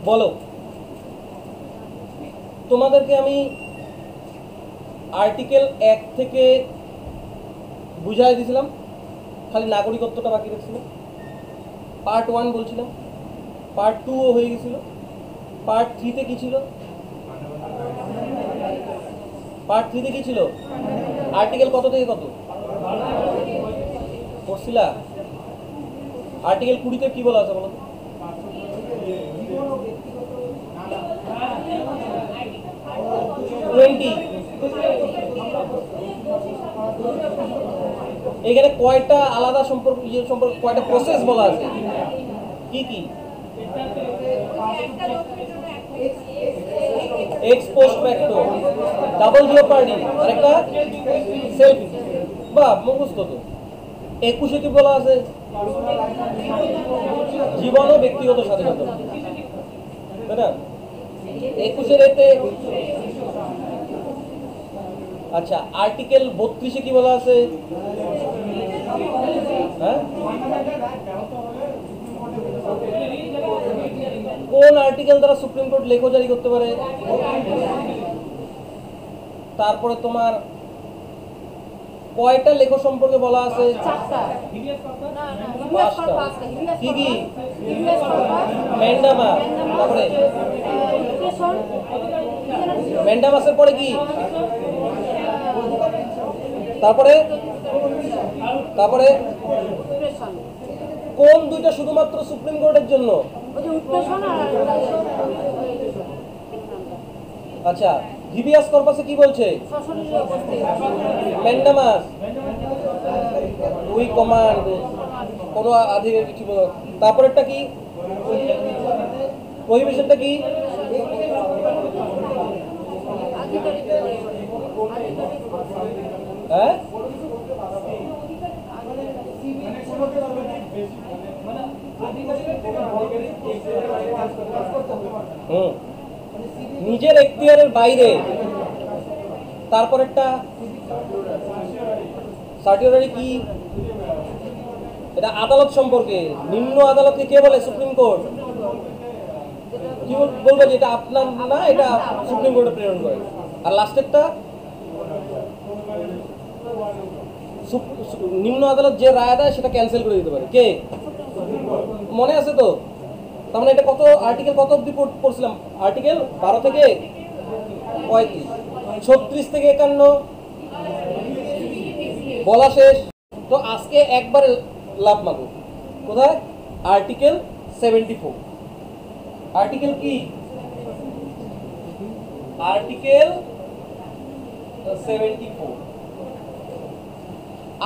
বলো, তোমাদেরকে আমি আর্টিকেল 1 থেকে বুঝাই দিয়েছিলাম, খালি নাগরিকত্বটা বাকি রেখেছিল। পার্ট 1 বলছিলাম, পার্ট 2ও হয়ে গেছিল। পার্ট 3-তে কি ছিল? পার্ট 3-তে কি ছিল? আর্টিকেল কত থেকে কত পড়ছিলা? আর্টিকেল 20-তে কি বলা আছে বলো? এখানে কয়টা আলাদা সম্পর্ক, সম্পর্কে কয়টা প্রসেস বলা আছে? কি কি? এক্স পোস্ট ফ্যাক্টো, ডাবল জিওপার্ডি, আর একটা সেলফ। বা মুখস্থ তো। 21-এ কি বলা আছে? জীবন ও ব্যক্তিগত স্বাধীনতা, তাই না? 21-এর এতে আচ্ছা, আর্টিকেল 32-এ কি বলা আছে? হ্যাঁ, কোন আর্টিকেল দ্বারা সুপ্রিম কোর্ট লেখো জারি করতে পারে? তারপরে তোমার কয়টা লেখো সম্পর্কে বলা আছে? কি কি? ম্যান্ডামাস, তারপরে ম্যান্ডামাসের পরে কি? তারপরে তারপরে কোন দুইটা শুধুমাত্র সুপ্রিম কোর্টের জন্য? আচ্ছা, হিবিয়াস কর্পাসে কি বলছে? ম্যান্ডামাস, উই কমান্ড, কোনো আধিকারিক কিছু। তারপরেরটা কি? প্রহিবিশনটা কি? হ্যাঁ, নিজের এখতিয়ারের বাইরে। তারপরেরটা সার্টিওরারি কি? এটা আদালত সম্পর্কে। নিম্ন আদালতকে কে বলে? Supreme court. কি বলবো যে এটা আপনার না, এটা সুপ্রিম কোর্টে প্রেরণ করে। আর লাস্টেরটা নিম্ন আদালত যে রায় দেয় সেটা ক্যান্সেল করে দিতে পারে কে? মনে আছে তো? তার মানে এটা কত আর্টিকেল, কত অব্দি পড়ছিলাম? আর্টিকেল 12 থেকে 35, 36 থেকে 51 বলা শেষ। তো আজকে একবারে লাভ মাগো। কোথায়? আর্টিকেল 74। আর্টিকেল কি? আর্টিকেল 74।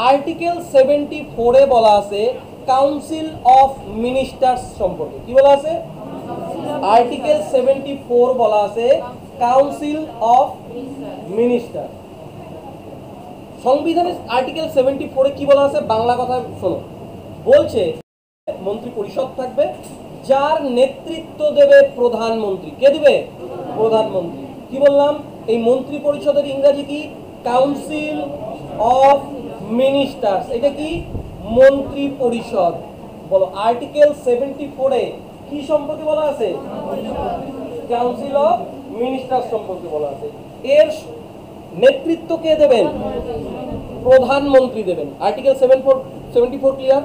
আর্টিকেল 74-এ বলা আছে কাউন্সিল অফ মিনিস্টার্স সম্পর্কে। কি বলা আছে? আর্টিকেল 74 বলা আছে কাউন্সিল অফ মিনিস্টার। সংবিধানের আর্টিকেল 74-এ কি বলা আছে? বাংলা কথা শোনো। বলছে মন্ত্রী পরিষদ থাকবে, যার নেতৃত্ব দেবে প্রধানমন্ত্রী। কে দিবে? প্রধানমন্ত্রী। কি বললাম? এই মন্ত্রী পরিষদের ইংরেজি কি? Council of ministers. এটা কি? মন্ত্রী পরিষদ। বলো, আর্টিকেল 74-এ কি সম্পর্কে বলা আছে? কাউন্সিল অফ মিনিস্টার্স সম্পর্কে বলা আছে। এর নেতৃত্ব কে দেবেন? প্রধানমন্ত্রী দেবেন। Article 74 clear?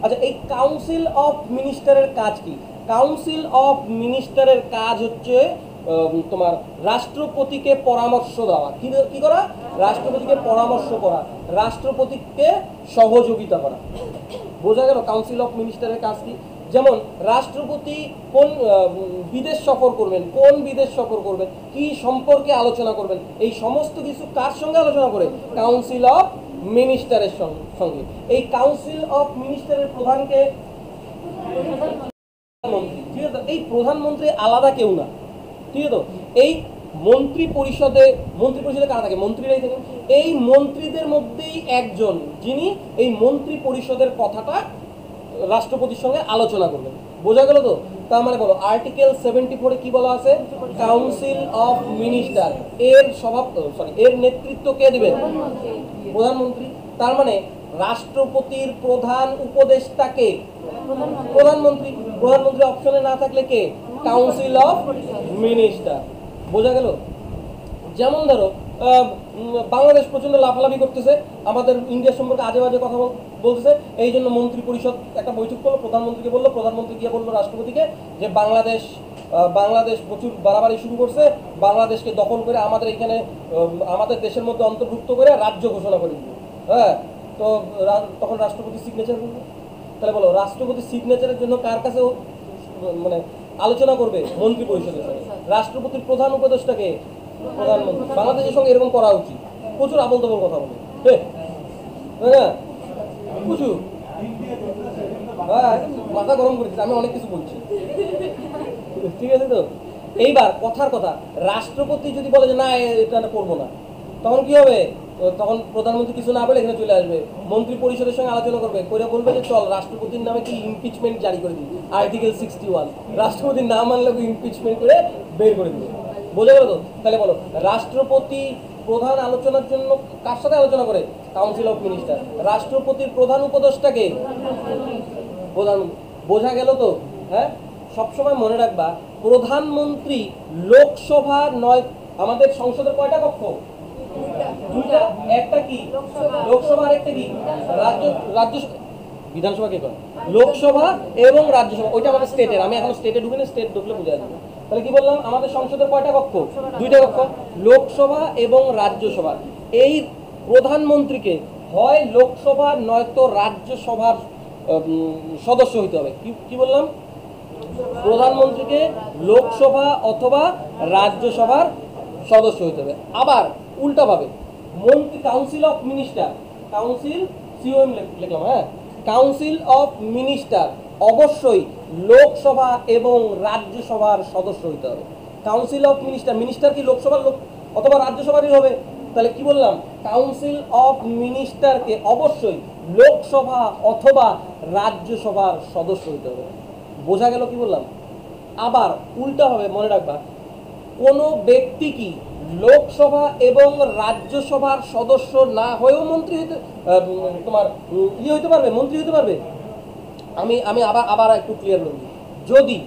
আচ্ছা, এই কাউন্সিল অফ মিনিস্টারের কাজ কি? কাউন্সিল অফ মিনিস্টারের কাজ হচ্ছে তোমার রাষ্ট্রপতিকে পরামর্শ দেওয়া। কি করা? রাষ্ট্রপতিকে পরামর্শ করা, রাষ্ট্রপতিকে সহযোগিতা করা। বোঝা গেল কাউন্সিল অফ মিনিস্টারের কাজ কি? যেমন রাষ্ট্রপতি কোন বিদেশ সফর করবেন, কোন বিদেশ সফর করবেন, কি সম্পর্কে আলোচনা করবেন, এই সমস্ত কিছু কার সঙ্গে আলোচনা করে? কাউন্সিল অফ মিনিস্টারের সঙ্গে। এই কাউন্সিল অফ মিনিস্টারের প্রধানকে প্রধানমন্ত্রী। ঠিক আছে? এই প্রধানমন্ত্রী আলাদা কেউ না। ঠিক আছে? এই মন্ত্রী পরিষদে কারা থাকে? মন্ত্রীরাই থাকেন। এই মন্ত্রীদের মধ্যেই একজন যিনি এই মন্ত্রী পরিষদের কথাটা রাষ্ট্রপতির সঙ্গে আলোচনা করবেন। বোঝা গেল তো? তার মানে বলো, আর্টিকেল 74-এ কি বলা আছে? Council of minister. এর নেতৃত্ব কে দিবেন? প্রধানমন্ত্রী। তার মানে রাষ্ট্রপতির প্রধান উপদেষ্টাকে প্রধানমন্ত্রী। প্রধানমন্ত্রী অপশনে না থাকলে কে? Council of minister. বোঝা গেল? যেমন ধরো বাংলাদেশ প্রচন্ড লাফালাফি করতেছে, আমাদের ইন্ডিয়া সম্পর্কে আজে বাজে কথা বলতেছে, এই জন্য মন্ত্রী পরিষদ একটা বৈঠক করলো, প্রধানমন্ত্রীকে বললো, প্রধানমন্ত্রী গিয়ে বললো রাষ্ট্রপতিকে যে বাংলাদেশ প্রচুর বাড়াবাড়ি শুরু করছে, বাংলাদেশকে দখল করে আমাদের এখানে আমাদের দেশের মধ্যে অন্তর্ভুক্ত করে রাজ্য ঘোষণা করে দিল। হ্যাঁ, তো তখন রাষ্ট্রপতি সিগনেচার করবে। তাহলে বলো রাষ্ট্রপতি সিগনেচারের জন্য কার কাছে মানে আলোচনা করবে? মন্ত্রী পরিষদের সঙ্গে। রাষ্ট্রপতির প্রধান উপদেষ্টাকে প্রধানমন্ত্রী। বাংলাদেশের সঙ্গে এরকম করা উচিত। প্রচুর আবল তাবল কথা বলে, হ্যাঁ প্রচুর, হ্যাঁ মাথা গরম করে দিচ্ছে। আমি অনেক কিছু বলছি, ঠিক আছে তো? এইবার কথার কথা, রাষ্ট্রপতি যদি বলে যে না এটা করবো না, তখন কি হবে? তখন প্রধানমন্ত্রী কিছু না বলে এখানে চলে আসবে, মন্ত্রী পরিষদের সঙ্গে আলোচনা করবে, করে বলবে যে চল রাষ্ট্রপতির নামে কি ইমপিচমেন্ট জারি করে দিই, আর্টিকেল 61, রাষ্ট্রপতি না মানলে ইমপিচমেন্ট করে বের করে দিবে। বোঝা গেল তো? তাহলে বলো রাষ্ট্রপতি প্রধান আলোচনার জন্য কার সাথে আলোচনা করে? Council of minister. রাষ্ট্রপতির প্রধান উপদেষ্টাকে প্রধানমন্ত্রী। বোঝা গেল তো? হ্যাঁ, সবসময় মনে রাখবা প্রধানমন্ত্রী লোকসভা নয়, আমাদের সংসদের কয়টা কক্ষ? দুইটা। একটা কি লোকসভা আর একটা কি রাজ্যসভা। বিধানসভা কে করে? লোকসভা এবং রাজ্যসভা। ওইটা আমাদের স্টেটের, আমি এখন স্টেটে ঢুকে না, স্টেট ঢুকলে বোঝা যাবে। তাহলে কি বললাম? আমাদের সংসদের কয়টা কক্ষ? দুইটা কক্ষ, লোকসভা এবং রাজ্যসভা। এই প্রধানমন্ত্রীকে হয় লোকসভা নয়তো রাজ্যসভার সদস্য হইতে হবে। কি বললাম? প্রধানমন্ত্রীকে লোকসভা অথবা রাজ্যসভার সদস্য হইতে হবে। আবার উল্টাভাবে মন্ত্রী council of minister, council COM লিখলাম, হ্যাঁ, কাউন্সিল অফ মিনিস্টার অবশ্যই লোকসভা এবং রাজ্যসভার সদস্য হইতে হবে। কাউন্সিল অফ মিনিস্টার, মিনিস্টার কি লোকসভার লোক অথবা রাজ্যসভারই হবে? তাহলে কি বললাম? কাউন্সিল অফ মিনিস্টারকে অবশ্যই লোকসভা অথবা রাজ্যসভার সদস্য হইতে হবে। বোঝা গেল কি বললাম? আবার উল্টা হবে, মনে রাখবা কোনো ব্যক্তি কি লোকসভা এবং রাজ্যসভার সদস্য না হয়েও মন্ত্রী হইতে তোমার হইতে পারবে, মন্ত্রী হইতে পারবে। আমি আবার একটু ক্লিয়ার করব। যদি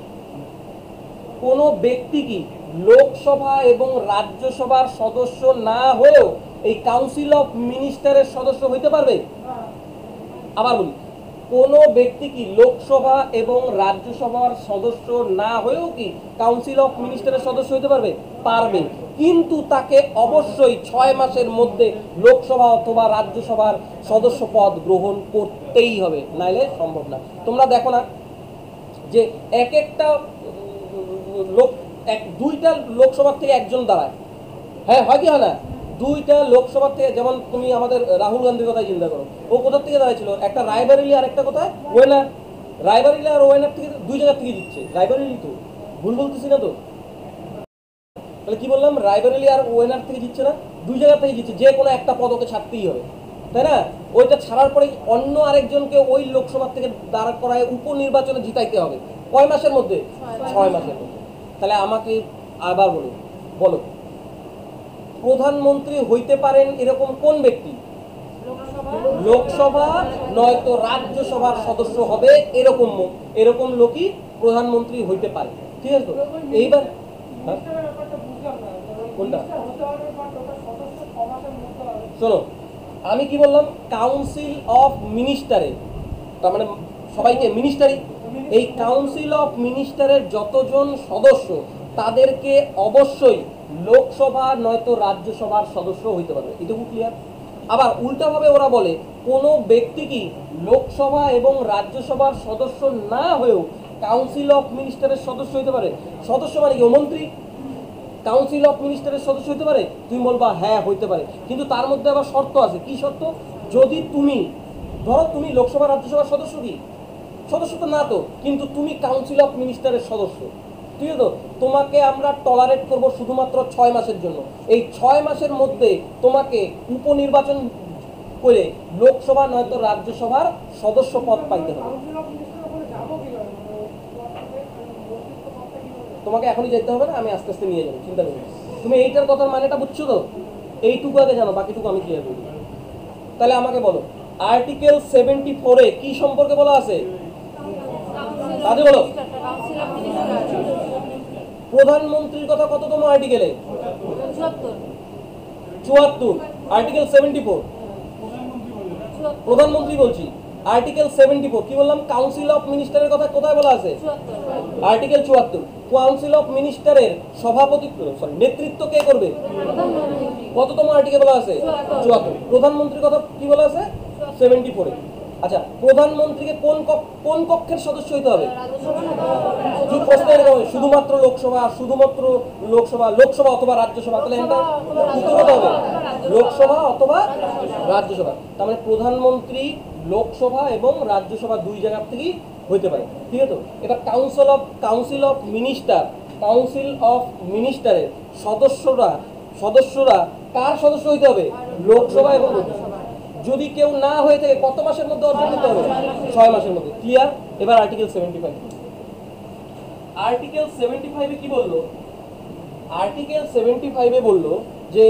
কোনো ব্যক্তি কি লোকসভা এবং রাজ্যসভার সদস্য না হয়েও এই কাউন্সিল অফ মিনিস্টারের সদস্য হইতে পারবে। আবার বলি, কোনো ব্যক্তি কি লোকসভা এবং রাজ্যসভার সদস্য না হয়েও কি কাউন্সিল অফ মিনিস্টারের সদস্য হতে পারবে? পারবে, কিন্তু তাকে অবশ্যই 6 মাসের মধ্যে লোকসভা অথবা রাজ্যসভার সদস্য পদ গ্রহণ করতেই হবে, নাইলে সম্ভব না। তোমরা দেখো না যে এক একটা লোক দুইটা লোকসভা থেকে একজন দাঁড়ায়, হ্যাঁ হয় কি হয় না? দুইটা লোকসভা থেকে, যেমন তুমি আমাদের রাহুল গান্ধীর কথাই চিন্তা করো, ও কোথা থেকে দাঁড়াইছিল? একটা রায়বারেলি আর একটা কোথায় ওয়েনার। রায়বারেলি আর ওয়েনার থেকে দুই জায়গা থেকে জিতছে। রায়বারেলি তো ভুল বলতেছি না তো? তাহলে কি বললাম? রায়বারেলি আর ওয়েনার থেকে জিতছে না, দুই জায়গা থেকে জিতছে। যে কোনো একটা পদকে ছাড়তেই হবে, তাই না? ওইটা ছাড়ার পরে অন্য আরেকজনকে ওই লোকসভা থেকে দাঁড় করায় উপনির্বাচনে জিতাইতে হবে। কয় মাসের মধ্যে? 6 মাসের মধ্যে। তাহলে আমাকে আবার বলো প্রধানমন্ত্রী হইতে পারেন এরকম কোন ব্যক্তি? লোকসভা নয়তো রাজ্যসভার সদস্য হবে এরকম লোকই প্রধানমন্ত্রী হইতে পারে। ঠিক আছে তো? এইবার কোনটা শোনো, আমি কি বললাম? কাউন্সিল অফ মিনিস্টারে, তার মানে সবাইকে মিনিস্টারই, এই কাউন্সিল অফ মিনিস্টারের যতজন সদস্য তাদেরকে অবশ্যই লোকসভা নয়তো রাজ্যসভার সদস্য হইতে পারবে। এটুকু ক্লিয়ার? আবার উল্টাভাবে ওরা বলে কোনো ব্যক্তি কি লোকসভা এবং রাজ্যসভার সদস্য না হয়েও কাউন্সিল অফ মিনিস্টারের সদস্য হইতে পারে। সদস্য মানে কি? মন্ত্রী। কাউন্সিল অফ মিনিস্টারের সদস্য হইতে পারে? তুমি বলবা হ্যাঁ হইতে পারে, কিন্তু তার মধ্যে আবার শর্ত আছে। কি শর্ত? যদি তুমি ধরো তুমি লোকসভা রাজ্যসভার সদস্য, কি সদস্য তো না তো, কিন্তু তুমি কাউন্সিল অফ মিনিস্টারের সদস্য, ঠিক আছে তো? তোমাকে আমরা টলারেট করব শুধুমাত্র 6 মাসের জন্য। এই 6 মাসের মধ্যে তোমাকে উপনির্বাচন করে লোকসভা নয়তো রাজ্যসভার সদস্য পদ পাইতে হবে। তোমাকে এখনই যেতে হবে না, আমি আস্তে আস্তে নিয়ে যাবো, চিন্তা করো। তুমি এইটার কথার মানেটা বুঝছো তো? এইটুকু আগে জানো, বাকিটুকু আমি ক্লিয়ার করি। তাহলে আমাকে বলো আর্টিকেল 74-এ কি সম্পর্কে বলা আছে? তাহলে বলো প্রধানমন্ত্রীর কথা কততম আর্টিকেলে? 74, আর্টিকেল 74। প্রধানমন্ত্রী বলছি, আর্টিকেল 74 কি বললাম? কাউন্সিল অফ মিনিস্টারের কথা কোথায় বলা আছে? আর্টিকেল 74। কাউন্সিল অফ মিনিস্টারের সভাপতি নেতৃত্ব কে করবে? কততম আর্টিকেল বলা আছে? 74। প্রধানমন্ত্রীর কথা কি বলা আছে? 74 এ। আচ্ছা, প্রধানমন্ত্রীকে কোন কক্ষের সদস্য হইতে হবে? শুধুমাত্র লোকসভা, শুধুমাত্র লোকসভা অথবা রাজ্যসভা, তাহলে এটা উত্তর হতে হবে লোকসভা অথবা রাজ্যসভা। তার মানে প্রধানমন্ত্রী লোকসভা এবং রাজ্যসভা দুই জায়গা থেকেই হইতে পারে, ঠিক আছে? এবার কাউন্সিল অফ মিনিস্টারের সদস্যরা কার সদস্য হইতে হবে? লোকসভা এবং রাজ্যসভা। যদি কেউ না হয়ে থাকে কত মাসের মধ্যে অর্জন করতে হবে? 6 মাসের মধ্যে। ক্লিয়ার? এবার আর্টিকেল 75। আর্টিকেল 75 এ কি বললো? আর্টিকেল 75 এ বললো যে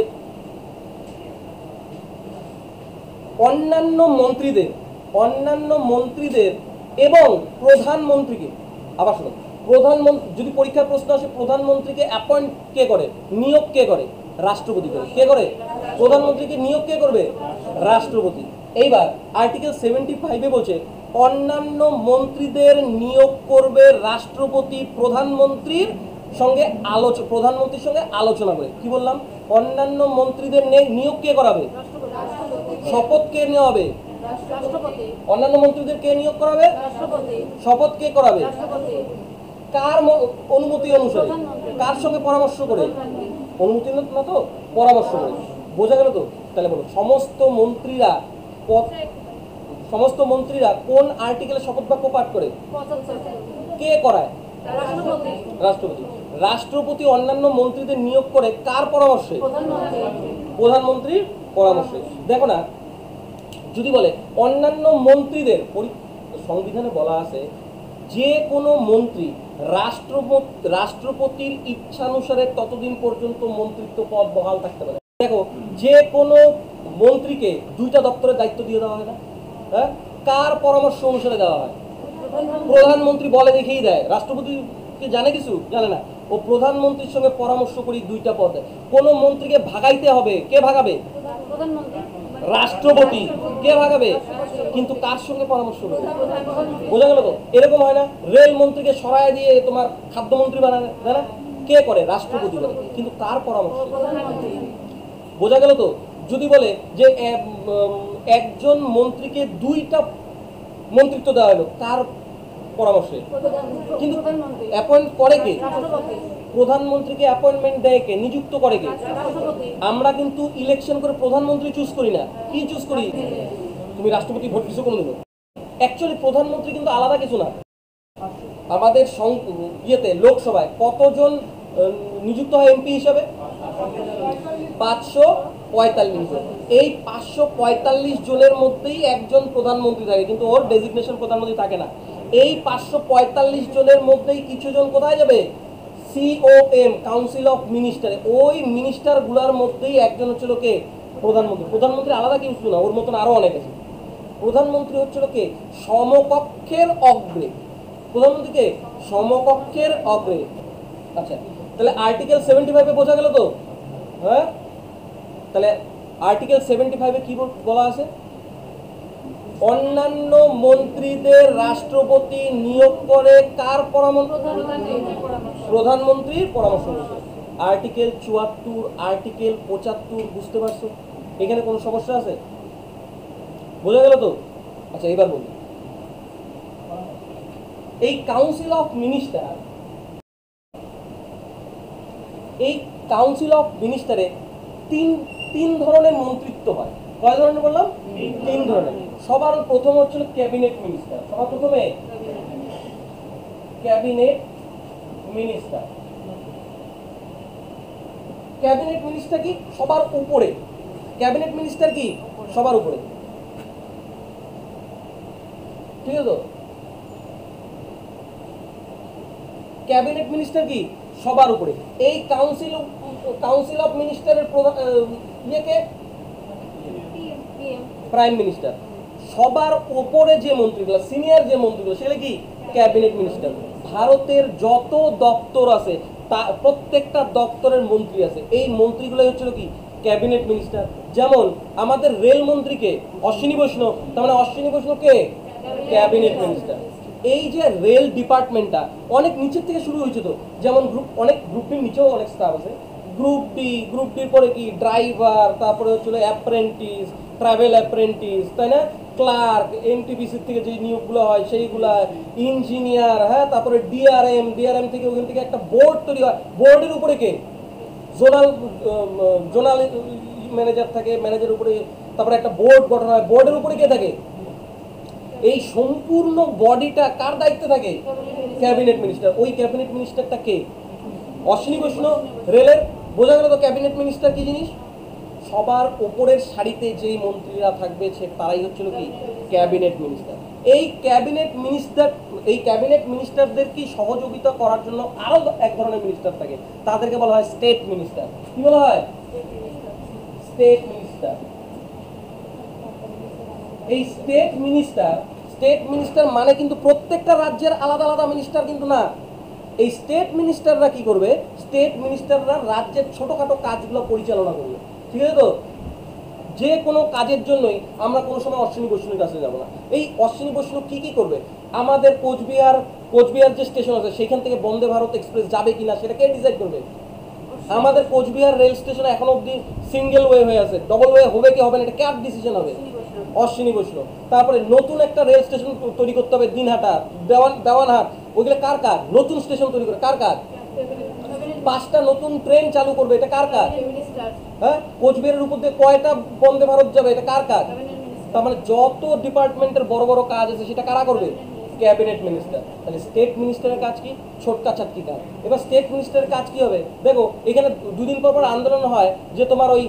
অন্যান্য মন্ত্রীদের এবং প্রধানমন্ত্রীকে, আবার শুনুন, প্রধানমন্ত্রী যদি পরীক্ষার প্রশ্ন আসে, প্রধানমন্ত্রীকে অ্যাপয়েন্ট কে করে? নিয়োগ কে করে? রাষ্ট্রপতি করে। কে করে? প্রধানমন্ত্রীকে নিয়োগ কে করবে? রাষ্ট্রপতি। এইবার আর্টিকেল 75 এ বলছে অন্যান্য মন্ত্রীদের নিয়োগ করবে রাষ্ট্রপতি প্রধানমন্ত্রীর সঙ্গে আলোচনা করে। কি বললাম? অন্যান্য মন্ত্রীদের নিয়োগ কে করাবে? শপথ কে নেওয়া হবে? অন্যান্য মন্ত্রীদের কে নিয়োগ করাবে? শপথ কে করাবে? কার অনুমতি অনুসারে? কার সঙ্গে পরামর্শ করে? অনুমতি না তো, পরামর্শ করে। বোঝা গেল তো? তাহলে বলো, সমস্ত মন্ত্রীরা কোন আর্টিকেলে শপথ বাক্য পাঠ করে? কে করায়? রাষ্ট্রপতি। রাষ্ট্রপতি অন্যান্য মন্ত্রীদের নিয়োগ করে কার পরামর্শে? প্রধানমন্ত্রীর পরামর্শে। দেখো না, যদি বলে অন্যান্য মন্ত্রীদের, সংবিধানে বলা আছে যে কোনো মন্ত্রী রাষ্ট্রপতির ইচ্ছানুসারে ততদিন পর্যন্ত মন্ত্রিত্ব পদ বহাল থাকতে পারে। দেখো, যে কোনো মন্ত্রীকে দুইটা দপ্তরের দায়িত্ব দিয়ে দেওয়া হয় না? হ্যাঁ, কার পরামর্শ অনুসারে দেওয়া হয়? প্রধানমন্ত্রী বলে দেখেই দেয়। রাষ্ট্রপতিকে জানে কিছু? জানে না। ও প্রধানমন্ত্রীর সঙ্গে পরামর্শ করি দুইটা পদ দেয়। কোন মন্ত্রীকে ভাগাইতে হবে, কে ভাগাবে? রাষ্ট্রপতি। কে ভাগাবে? কিন্তু কার সঙ্গে পরামর্শ করবে? বোঝা গেল তো? এরকম হয় না, রেল মন্ত্রীকে সরায় দিয়ে তোমার খাদ্যমন্ত্রী বানায়, তাই না? কে করে? রাষ্ট্রপতি করে। কিন্তু কার পরামর্শ? বোঝা গেল তো? যদি বলে যে একজন মন্ত্রীকে দুইটা মন্ত্রিত্ব দেওয়া হলো, কার পরামর্শে? কিন্তু অ্যাপয়েন্ট করে কে? প্রধানমন্ত্রীকে অ্যাপয়েন্টমেন্ট দেয় কে? নিযুক্ত করে কে? আমরা কিন্তু ইলেকশন করে প্রধানমন্ত্রী চুজ করি না। কি চুজ করি? তুমি রাষ্ট্রপতি ভোট কিছু কোনো দিন। অ্যাকচুয়ালি প্রধানমন্ত্রী কিন্তু আলাদা কিছু না। আমাদের লোকসভায় কতজন নিযুক্ত হয় এমপি হিসাবে? 545 জন। এই 545 জনের মধ্যেই একজন প্রধানমন্ত্রী থাকে, কিন্তু ওর ডেজিগনেশন প্রধানমন্ত্রী থাকে না। এই 545 জনের মধ্যেই কিছু জন কোথায় যাবে? COM, council of minister. ওই মিনিস্টার গুলার মধ্যেই একজন হচ্ছিল কে? প্রধানমন্ত্রী। প্রধানমন্ত্রী আলাদা কিছু না, ওর মতন আরো অনেক আছে। প্রধানমন্ত্রী হচ্ছিল কে? সমকক্ষের অগ্রে। প্রধানমন্ত্রীকে সমকক্ষের অগ্রে। আচ্ছা, তাহলে আর্টিকেল 75 এ বোঝা গেল তো? হ্যাঁ, তাহলে আর্টিকেল 75 এ কি বলা আছে? অন্যান্য মন্ত্রীদের রাষ্ট্রপতি নিয়োগ করে কার পরামর্শ? প্রধানমন্ত্রীর পরামর্শ অনুসারে। আর্টিকেল 74, আর্টিকেল 75 বুঝতে পারছো? এখানে কোনো সমস্যা আছে? বোঝা গেল তো? আচ্ছা, এবার বলি, এই কাউন্সিল অফ মিনিস্টারে তিন ধরনের মন্ত্রিত্ব হয়। কয় ধরনের বললাম? 3 ধরনের। সবার প্রথম হচ্ছিল ক্যাবিনেট মিনিস্টার। সবার প্রথমে ক্যাবিনেট মিনিস্টার। ক্যাবিনেট মিনিস্টার কি? সবার উপরে। ক্যাবিনেট মিনিস্টার কি? সবার উপরে। ঠিক আছে তো? ক্যাবিনেট মিনিস্টার কি? সবার উপরে। এই কাউন্সিল অফ মিনিস্টারের ইয়েকে প্রাইম মিনিস্টার। সবার উপরে যে মন্ত্রীগুলো, সিনিয়র যে মন্ত্রীগুলো, সেগুলো কি? Cabinet minister. ভারতের যত দপ্তর আছে তা প্রত্যেকটা দপ্তরের মন্ত্রী আছে, এই মন্ত্রীগুলো হচ্ছিল কি ক্যাবিনেট মিনিস্টার। যেমন আমাদের রেল মন্ত্রীকে অশ্বিনী বৈষ্ণব, তার মানে অশ্বিনী বৈষ্ণব কে ক্যাবিনেট মিনিস্টার। এই যে রেল ডিপার্টমেন্টটা অনেক নিচের থেকে শুরু হয়েছে, তো যেমন গ্রুপ ডির নিচেও অনেক স্টাফ আছে। গ্রুপ ডির পরে কি ড্রাইভার, তারপরে হচ্ছিল অ্যাপ্রেন্টিস, ট্রাভেল অ্যাপ্রেন্টিস, তাই না, ক্লার্ক, এনটিপিসি থেকে যে নিয়োগগুলো হয় সেইগুলা, ইঞ্জিনিয়ার, হ্যাঁ, তারপরে ডিআরএম থেকে ওখান থেকে একটা বোর্ড তৈরি হয়। বোর্ডের উপরে কে জোনাল ম্যানেজার থাকে, ম্যানেজারের উপরে তারপরে একটা বোর্ড গঠন হয়, বোর্ডের উপরে কে থাকে। এই সম্পূর্ণ বডিটা কার দায়িত্বে থাকে? Cabinet minister. ওই ক্যাবিনেট মিনিস্টারটা কে? অশ্বিনী বৈষ্ণব রেলের। বোঝা গেল তো ক্যাবিনেট মিনিস্টার কি জিনিস। সবার উপরের সারিতে যেই মন্ত্রীরা থাকবে তারাই হচ্ছিল কি ক্যাবিনেট মিনিস্টার। এই ক্যাবিনেট মিনিস্টারদের কি সহযোগিতা করার জন্য আরো এক ধরনের মিনিস্টার থাকে, তাদেরকে বলা হয় স্টেট মিনিস্টার। কি বলা হয়? State minister. এই স্টেট মিনিস্টার মানে কিন্তু প্রত্যেকটা রাজ্যের আলাদা আলাদা মিনিস্টার কিন্তু না। এই স্টেট মিনিস্টাররা কি করবে? স্টেট মিনিস্টাররা রাজ্যের ছোটখাটো কাজগুলো পরিচালনা করবে, ঠিক আছে তো। যে কোনো কাজের জন্যই আমরা কোনো সময় অশ্বিনী বৈষ্ণবের কাছে যাব না। এই অশ্বিনী বৈষ্ণব কি করবে? আমাদের কোচবিহার যে স্টেশন আছে সেখান থেকে বন্দে ভারত এক্সপ্রেস যাবে কিনা সেটা কে ডিসাইড করবে? আমাদের কোচবিহার রেল স্টেশনে এখন অব্দি সিঙ্গেল ওয়ে হয়ে আছে, ডবল ওয়ে হবে কি হবে না এটা কার ডিসিশন হবে? অশ্বিনী বৈষ্ণব। তারপরে নতুন একটা রেল স্টেশন তৈরি করতে হবে, দিনহাটা, দেওয়ানহাট, ওইগুলো কার কাজ? নতুন স্টেশন তৈরি করে কার কাজ? 5টা নতুন ট্রেন চালু করবে, এটা কার কাজ? হ্যাঁ, কোচবিহারের উপর দিয়ে কয়টা বন্দে ভারত যাবে, এটা কার কাজ? তার মানে যত ডিপার্টমেন্টের বড় বড় কাজ আছে সেটা কারা করবে? Cabinet minister. তাহলে স্টেট মিনিস্টারের কাজ কি? ছোটকা চাটকি কাজ। এবার স্টেট মিনিস্টারের কাজ কি হবে? দেখো এখানে দুদিন পর পর আন্দোলন হয় যে তোমার ওই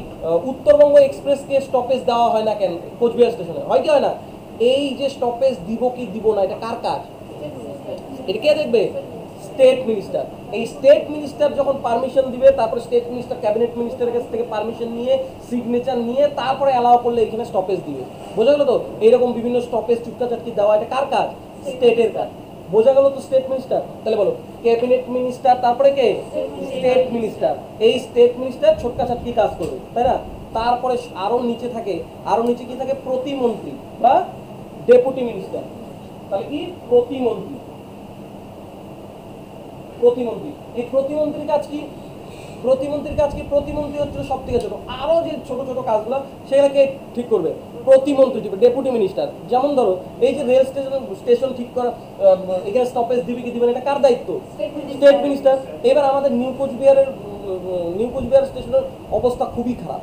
উত্তরবঙ্গ এক্সপ্রেসকে স্টপেজ দেওয়া হয় না কেন কোচবিহার স্টেশনে, হয় কি হয় না? এই যে স্টপেজ দিব কি দিব না এটা কার কাজ? এটা কে দেখবে? State minister. এই স্টেট মিনিস্টার যখন পারমিশন দিবে, তারপরে স্টেট মিনিস্টার ক্যাবিনেট মিনিস্টারের কাছ থেকে পারমিশন নিয়ে সিগনেচার নিয়ে তারপরে অ্যালাউ করলে এখানে স্টপেজ দিবে। বোঝা গেল তো? এইরকম বিভিন্ন স্টপেজ চুটকা চাটকি দেওয়া এটা কার কাজ? স্টেটের কাজ। বোঝা গেল তো স্টেট মিনিস্টার। তাহলে বলো ক্যাবিনেট মিনিস্টার, তারপরে কে? State minister. এই স্টেট মিনিস্টার ছোটকা চাটকি কাজ করবে, তাই না? তারপরে আরো নিচে কি থাকে? প্রতিমন্ত্রী বা ডেপুটি মিনিস্টার। তাহলে কি? প্রতিমন্ত্রী। এই প্রতিমন্ত্রীর কাজ কি? প্রতিমন্ত্রী হচ্ছে সব থেকে ছোট, আরো যে ছোট ছোট কাজগুলো সেগুলোকে ঠিক করবে প্রতিমন্ত্রী, ডেপুটি মিনিস্টার। যেমন ধরো এই যে রেল স্টেশন ঠিক করা, এখানে স্টপেজ দিবে কি দিবে না এটা কার দায়িত্ব? State minister. এবার আমাদের নিউ কোচবিহার স্টেশনের অবস্থা খুবই খারাপ,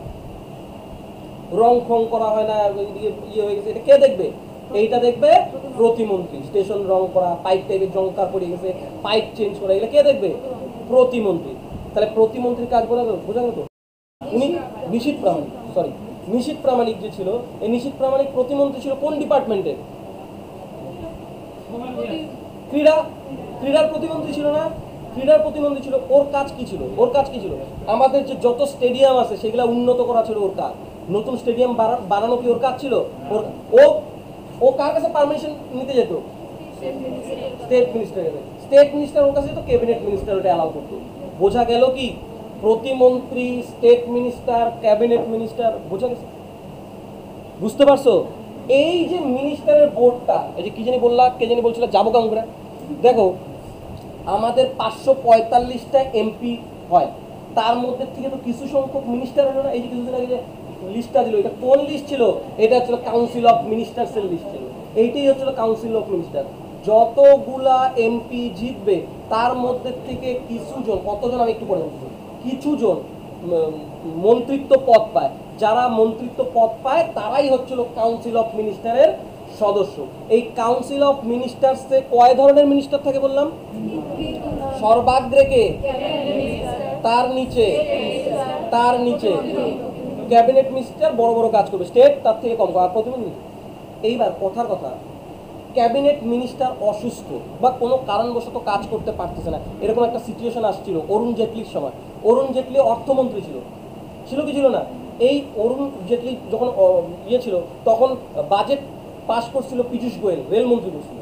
রং ফং করা হয় না, ইয়ে হয়ে গেছে, এটা কে দেখবে? এইটা দেখবে প্রতিমন্ত্রী। স্টেশন রং করা, পাইপ টাইপের জংকার পড়ে গেছে, পাইপ চেঞ্জ করা, এগুলো কে দেখবে? প্রতিমন্ত্রী। তাহলে প্রতিমন্ত্রীর কাজ বোঝা গেল তো? উনি নিশীথ প্রামাণিক যে ছিল, এই নিশীথ প্রামাণিক প্রতিমন্ত্রী ছিল কোন ডিপার্টমেন্টের? ক্রীড়ার প্রতিমন্ত্রী ছিল না? ক্রীড়ার প্রতিমন্ত্রী ছিল। ওর কাজ কি ছিল? আমাদের যে যত স্টেডিয়াম আছে সেগুলা উন্নত করা ছিল ওর কাজ। নতুন স্টেডিয়াম বানানো কি ওর কাজ ছিল? ও কার কাছে পারমিশন নিতে যেত? স্টেট মিনিস্টার ওর কাছে যেত, ক্যাবিনেট মিনিস্টার ওটা অ্যালাউ করতো। বোঝা গেল কি? প্রতিমন্ত্রী, স্টেট মিনিস্টার, ক্যাবিনেট মিনিস্টার। বোঝা গেছে? বুঝতে পারছো? এই যে মিনিস্টারের বোর্ডটা, এই যে কি জানি বলছিল যাবো কাঙ্গুরা, দেখো আমাদের 545টা এমপি হয়, তার মধ্যে থেকে তো কিছু সংখ্যক মিনিস্টার হলো না। এই যে কিছুদিন আগে যে লিস্টটা দিল, এটা কোন লিস্ট ছিল? এটা হচ্ছিল কাউন্সিল অফ মিনিস্টার্সের লিস্ট ছিল। এইটাই হচ্ছিল কাউন্সিল অফ মিনিস্টার। যতগুলা এমপি জিতবে তার মধ্যে থেকে কিছুজন, কতজন আমি একটু পরে বলছি, কিছুজন মন্ত্রিত্ব পদ পায়। যারা মন্ত্রিত্ব পদ পায় তারাই হচ্ছিল কাউন্সিল অফ মিনিস্টারের সদস্য। এই কাউন্সিল অফ মিনিস্টার্সে কয় ধরনের মিনিস্টার থাকে বললাম? সর্বাগ্রে কে? তার নিচে ক্যাবিনেট মিনিস্টার বড় বড় কাজ করবে, স্টেট তার থেকে কম। আর প্রতিমন্ত্রী। এইবার কথার কথা, ক্যাবিনেট মিনিস্টার অসুস্থ বা কোনো কারণবশত কাজ করতে পারতেছে না, এরকম একটা সিচুয়েশন আসছিল অরুণ জেটলির সময়। অরুণ জেটলি অর্থমন্ত্রী ছিল কি ছিল না? এই অরুণ জেটলি যখন ছিল তখন বাজেট পাস করছিল পীযূষ গোয়েল, রেলমন্ত্রী করছিল।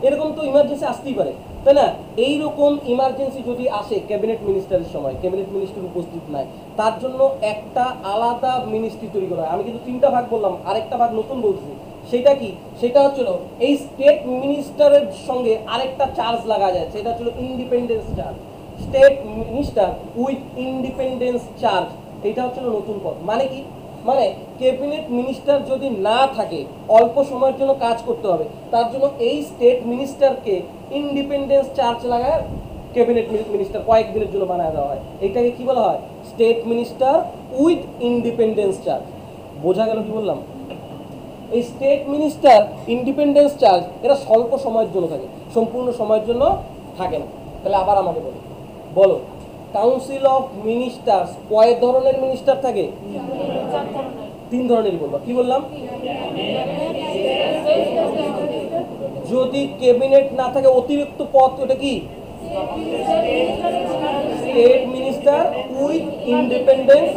এরকম তো ইমার্জেন্সি আসতেই পারে। তাই না? এইরকম ইমার্জেন্সি যদি আসে ক্যাবিনেট মিনিস্টারের সময়, ক্যাবিনেট মিনিস্টার উপস্থিত নাই, তার জন্য একটা আলাদা মিনিস্ট্রি তৈরি করা হয়। আমি কিন্তু 3টা ভাগ বললাম, আরেকটা ভাগ নতুন বলছি। সেটা কি? সেটা হচ্ছিল এই স্টেট মিনিস্টারের সঙ্গে আরেকটা চার্জ লাগা যায়, সেটা হচ্ছিল independence charge. State minister with independence charge, এটা হচ্ছিল নতুন পদ। মানে কি? মানে ক্যাবিনেট মিনিস্টার যদি না থাকে, অল্প সময়ের জন্য কাজ করতে হবে, তার জন্য এই স্টেট মিনিস্টারকে ইন্ডিপেন্ডেন্স চার্জ লাগায় ক্যাবিনেট মিনিস্টার কয়েকদিনের জন্য বানায় দেওয়া হয়। এটাকে কি বলা হয়? State minister with independence charge. বোঝা গেল কি বললাম? এই স্টেট মিনিস্টার ইন্ডিপেন্ডেন্স চার্জ এরা স্বল্প সময়ের জন্য থাকে, সম্পূর্ণ সময়ের জন্য থাকে না। তাহলে আবার আমাকে বলো, বলো কাউন্সিল অফ মিনিস্টার্স কয় ধরনের মিনিস্টার থাকে? 3 ধরনের। বলবো কি বললাম? যদি ক্যাবিনেট না থাকে অতিরিক্ত পদ, ওটা কি? State minister with independence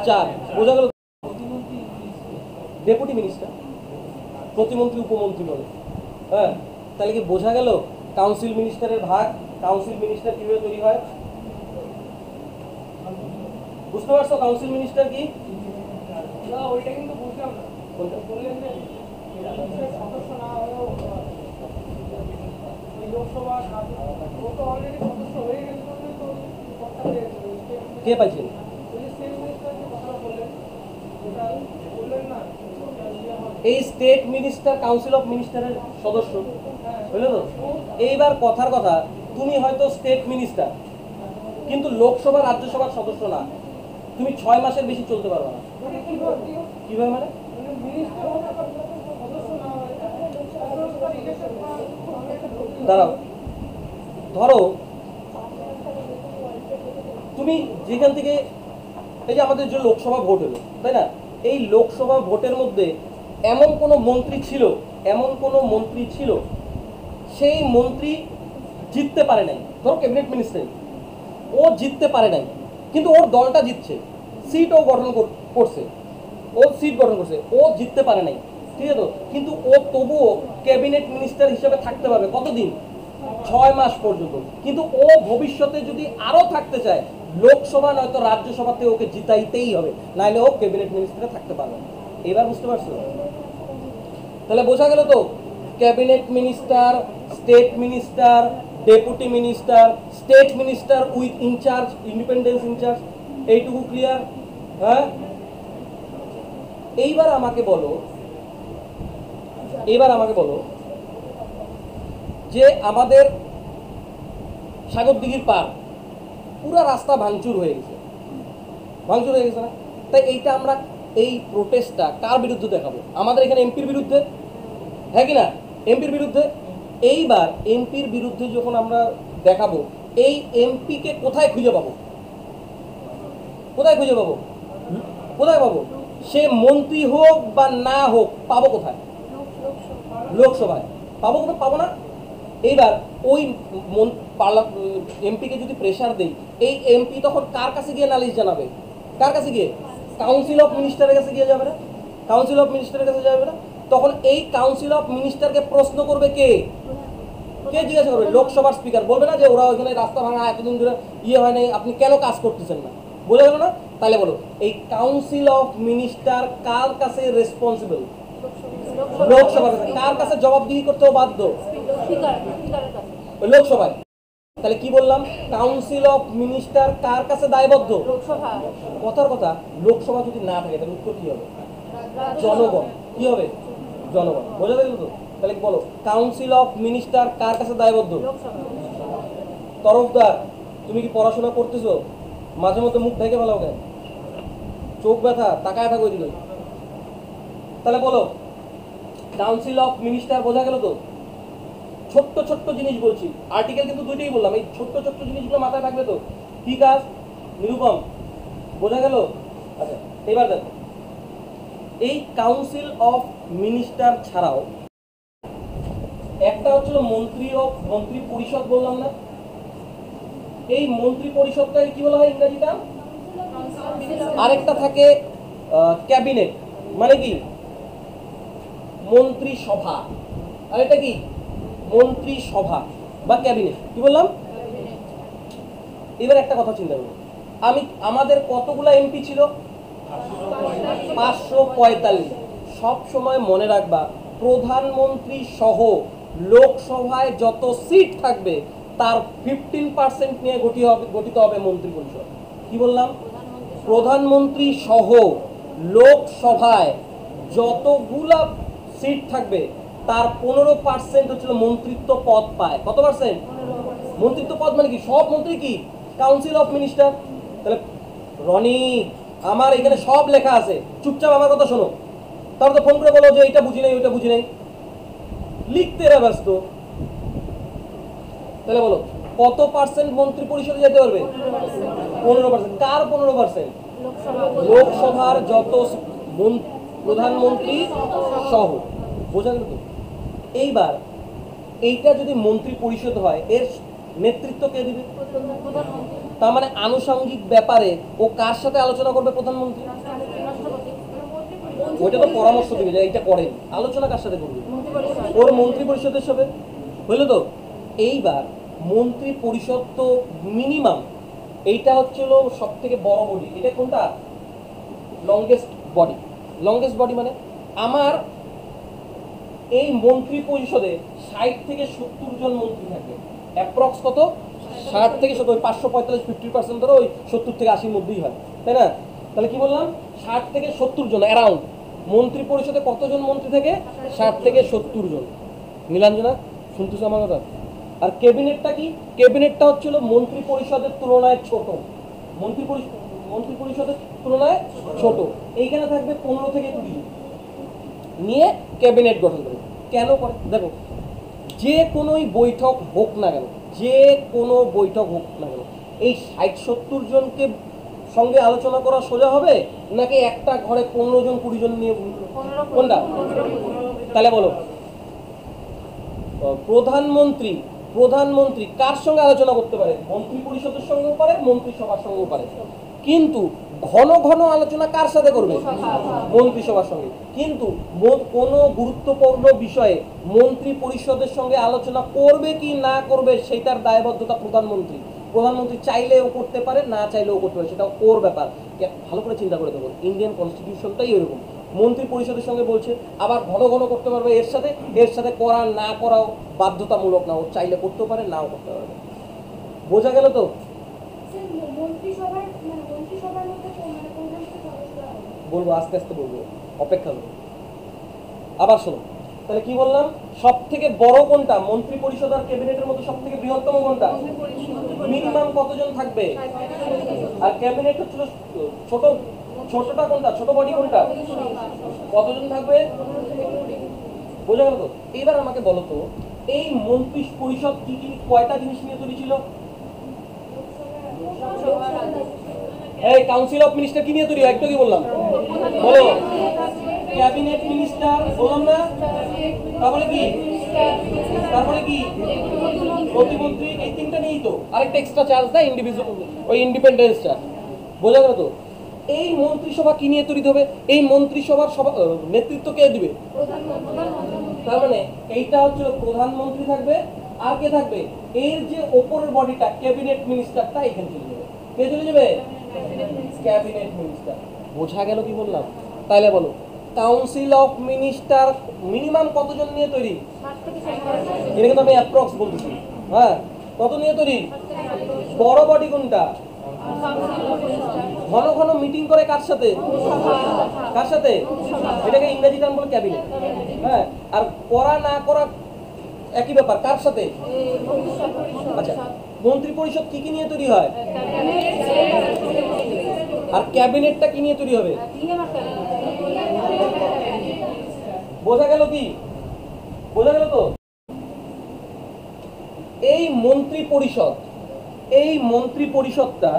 charge. বোঝা গেল? ডেপুটি মিনিস্টার, প্রতিমন্ত্রী উপমন্ত্রী বলে। হ্যাঁ, তাহলে কি বোঝা গেল কাউন্সিল মিনিস্টারের ভাগ? কাউন্সিল মিনিস্টার কিভাবে তৈরি হয় বুঝতে পারছো? কাউন্সিল মিনিস্টার কি? ওইটা কিন্তু বুঝলাম না। বললেন যে সদস্য না হয়েও লোকসভা অলরেডি সদস্য হয়ে গেছে, কে পাইছেন? এই স্টেট মিনিস্টার কাউন্সিল অফ মিনিস্টারের সদস্য, বুঝলে তো? এইবার কথার কথা, তুমি হয়তো স্টেট মিনিস্টার কিন্তু লোকসভা রাজ্যসভার সদস্য না, তুমি 6 মাসের বেশি চলতে পারবে না। কিভাবে? মানে দাঁড়াও, ধরো তুমি যেখান থেকে, এই যে আমাদের যে লোকসভা ভোট হলো, তাই না? এই লোকসভা ভোটের মধ্যে এমন কোনো মন্ত্রী ছিল, সেই মন্ত্রী জিততে পারে নাই। ধরো ক্যাবিনেট মিনিস্টার, ও জিততে পারে নাই, কিন্তু ওর দলটা জিতছে, সিটও গঠন করছে, ও জিততে পারে নাই, ঠিক আছে তো? কিন্তু ও তবুও ক্যাবিনেট মিনিস্টার হিসেবে থাকতে পারবে কতদিন? 6 মাস পর্যন্ত। কিন্তু ও ভবিষ্যতে যদি আরো থাকতে চায়, লোকসভা নয়তো রাজ্যসভাতে ওকে জিতাইতেই হবে, নাহলে ও ক্যাবিনেট মিনিস্টারে থাকতে পারবে না। এবার বুঝতে পারছো? তাহলে বোঝা গেল তো, cabinet minister, state minister, deputy minister, state minister with incharge, independence incharge, এইটুকু ক্লিয়ার? হ্যাঁ, এইবার আমাকে বলো যে আমাদের সাগরদিঘির পার পুরা রাস্তা ভাঙচুর হয়ে গেছে না? তাই এইটা আমরা, এই প্রোটেস্টটা কার বিরুদ্ধে দেখাবো? আমাদের এখানে এমপির বিরুদ্ধে, হ্যাঁ কি না? এমপির বিরুদ্ধে। এইবার এমপির বিরুদ্ধে যখন আমরা দেখাবো, এই এমপিকে কোথায় খুঁজে পাবো? সে মন্ত্রী হোক বা না হোক, পাবো কোথায়? লোকসভায়। পাবো না? এইবার ওই এমপিকে যদি প্রেসার দেই, এই এমপি তখন কার কাছে গিয়ে নালিশ জানাবে? কার কাছে গিয়ে? কাউন্সিল অফ মিনিস্টারের কাছে গিয়ে যাবে না? তখন এই কাউন্সিল অফ মিনিস্টারকে প্রশ্ন করবে কে জিজ্ঞাসা করবে? লোকসভার স্পিকার। বলবে না যে ওরা ওইখানে রাস্তা ভাঙা এতদিন ধরে হয় নাই, আপনি কেন কাজ করতেছেন না? বোঝা গেল না? তাহলে বলো, এই কাউন্সিল অফ মিনিস্টার কার কাছে রেসপন্সিবল? লোকসভার কাছে। কার কাছে জবাবদিহি করতেও বাধ্য? লোকসভায়। তাহলে কি বললাম? কাউন্সিল অফ মিনিস্টার কার কাছে দায়বদ্ধ? কথার কথা, লোকসভা যদি না থাকে তাহলে উত্তর কি হবে? জনগণ। কি হবে? জনগণ। বোঝা গেল তো? তাহলে বলো, কাউন্সিল অফ মিনিস্টার কার কাছে দায়বদ্ধ? তরফদার, তুমি কি পড়াশোনা করতেছো? মাঝে মধ্যে মুখ ঢেকে ফেলাও কেন? চোখ ব্যথা, তাকায় থাকো ওইদিকে। তাহলে বলো, কাউন্সিল অফ মিনিস্টার। বোঝা গেল তো? ছোট্ট ছোট্ট জিনিস বলছি, আর্টিকেল কিন্তু দুইটাই বললাম, এই ছোট্ট ছোট্ট জিনিসগুলো মাথায় থাকবে তো? কি কাজ? নিরুপম, বোঝা গেল? আচ্ছা, এবার দেখো, এই কাউন্সিল অফ মিনিস্টার ছাড়াও একটা হচ্ছিল মন্ত্রী পরিষদ, বললাম না? এই মন্ত্রী পরিষদটাকে কি বলা হয় ইংরেজিটা? আরেকটা থাকে ক্যাবিনেট, মানে কি? মন্ত্রিসভা। আর এটা কি? মন্ত্রিসভা। বা ক্যাবিনেট। কি বললাম? এবার একটা কথা চিন্তা করুন, আমাদের কতগুলো এমপি ছিল? 545। সব সময় মনে রাখবা, প্রধানমন্ত্রী সহ লোকসভায় যত সিট থাকবে তার 15% নিয়ে গঠিত হবে মন্ত্রী পরিষদ। কি বললাম? প্রধানমন্ত্রী সহ লোকসভায় যতগুলা সিট থাকবে তার 15% হচ্ছিল মন্ত্রিত্ব পদ পায়। কত পার্সেন্ট? মন্ত্রিত্ব পদ মানে কি? সব মন্ত্রী কি কাউন্সিল অফ মিনিস্টার। তাহলে রনি, আমার এখানে সব লেখা আছে, চুপচাপ আমার কথা শোনো। তারপর তো ফোন করে বলো যে এটা বুঝি নাই, ওইটা বুঝি নাই, লিখতে এরা ব্যস্ত। তাহলে বলো কত পার্সেন্ট মন্ত্রী পরিষদে যেতে পারবে? 15%। কার 15%? লোকসভার যত প্রধানমন্ত্রী সহ। বোঝা গেল তো? এইবার এইটা যদি মন্ত্রী পরিষদ হয়, এর নেতৃত্ব কে দিবে? তার মানে আনুষঙ্গিক ব্যাপারে ও কার সাথে আলোচনা করবে? প্রধানমন্ত্রী। ওইটা তো পরামর্শ দিবে যে এইটা করেন, আলোচনা কার সাথে করবে? ওর মন্ত্রী পরিষদের সাথে। বুঝলো তো? এইবার মন্ত্রী পরিষদ তো মিনিমাম, এইটা হচ্ছিল সব থেকে বড় বডি। এটা কোনটা? Longest body. লংগেস্ট বডি মানে আমার এই মন্ত্রী পরিষদে 60 থেকে 70 জন মন্ত্রী থাকবে। অ্যাপ্রক্স কত? 60 থেকে 70, 545, 50% ধরো ওই 70 থেকে 80-র মধ্যেই হয়, তাই না? তাহলে কি বললাম? 60 থেকে 70 জন অ্যারাউন্ড। মন্ত্রী পরিষদে কতজন মন্ত্রী থেকে? 60 থেকে 70 জন। নীলাঞ্জনা, শুনতেছো আমার কথা? আর ক্যাবিনেটটা কি? ক্যাবিনেটটা হচ্ছিল মন্ত্রী পরিষদের তুলনায় ছোট। মন্ত্রী পরিষদের তুলনায় ছোট। এইখানে থাকবে 15 থেকে 20 জন নিয়ে ক্যাবিনেট গঠন করে। কেন করে? দেখো, যে কোনোই বৈঠক হোক না কেন, যে কোনো বৈঠক হোক না কেন, এই 60-70 জনকে সঙ্গে আলোচনা করা সোজা হবে নাকি একটা ঘরে 15 জন 20 জন নিয়ে? কোনটা? তাহলে বলো, প্রধানমন্ত্রী কার সঙ্গে আলোচনা করতে পারে? মন্ত্রী পরিষদের সঙ্গেও পারে, মন্ত্রিসভার সঙ্গেও পারে। কিন্তু ঘন ঘন আলোচনা কার সাথে করবে? মন্ত্রিসভার সঙ্গে। কিন্তু কোনো গুরুত্বপূর্ণ বিষয়ে মন্ত্রী পরিষদের সঙ্গে আলোচনা করবে কি না করবে সেটার দায়বদ্ধতা প্রধানমন্ত্রী চাইলেও করতে পারে, না চাইলেও করতে পারে, সেটা ওর ব্যাপার। ভালো করে চিন্তা করে দেখুন, ইন্ডিয়ান কনস্টিটিউশনটাই এরকম। মন্ত্রী পরিষদের সঙ্গে বলছে, আবার ঘন ঘন করতে পারবে এর সাথে করা না করাও বাধ্যতামূলক না, ও চাইলে করতেও পারে, নাও করতে পারবে। বোঝা গেল তো? বলবো, আস্তে আস্তে বলবো, অপেক্ষা করো। আবার শোনো, তাহলে কি বললাম? সব থেকে বড় কোনটা? মন্ত্রী পরিষদ আর ক্যাবিনেটের মধ্যে সব থেকে বৃহত্তম কোনটা? মিনিমাম কতজন থাকবে? আর ক্যাবিনেট হচ্ছিল ছোটটা কোনটা? ছোট বডি কোনটা? কতজন থাকবে? বোঝা গেল তো? এবার আমাকে বলো তো, এই মন্ত্রী পরিষদ কি কয়টা জিনিস নিয়ে তৈরি ছিল? এই কাউন্সিল অফ মিনিস্টার কি নিয়ে তৈরি? একটু কি বললাম? বলো। ক্যাবিনেট মিনিস্টার বললাম না? তারপরে কি প্রতিমন্ত্রী, এই তিনটা নিয়েই তো আরেকটা এক্সট্রা চার্জ দেয়, ওই ইন্ডিপেন্ডেন্স চার্জ। বোঝা গেল তো? এই মন্ত্রিসভা কি নিয়ে তৈরি হবে? এই মন্ত্রিসভার নেতৃত্ব কে দিবে? তার মানে এইটা হচ্ছে প্রধানমন্ত্রী থাকবে, আর কে থাকবে? এর যে ওপরের বডিটা ক্যাবিনেট মিনিস্টারটা এখানে চলে যাবে। কে চলে যাবে? Cabinet minister. বোঝা গেল কি বললাম? তাহলে বলো, কাউন্সিল অফ মিনিস্টার মিনিমাম কতজন নিয়ে তৈরি? এটা কিন্তু আমি অ্যাপ্রক্স বলছি। হ্যাঁ, কত নিয়ে তৈরি? বড় বডি কোনটা? ঘন ঘন মিটিং করে কার সাথে? এটাকে ইংরেজি টার্ম বলে ক্যাবিনেট। হ্যাঁ, আর করা না করা একই ব্যাপার, কার সাথে? আচ্ছা, মন্ত্রী পরিষদ কি নিয়ে তৈরি হয়? আর ক্যাবিনেটটা কি নিয়ে তৈরি হবে? বোঝা গেল কি? বোঝা গেল তো? এই মন্ত্রী পরিষদটা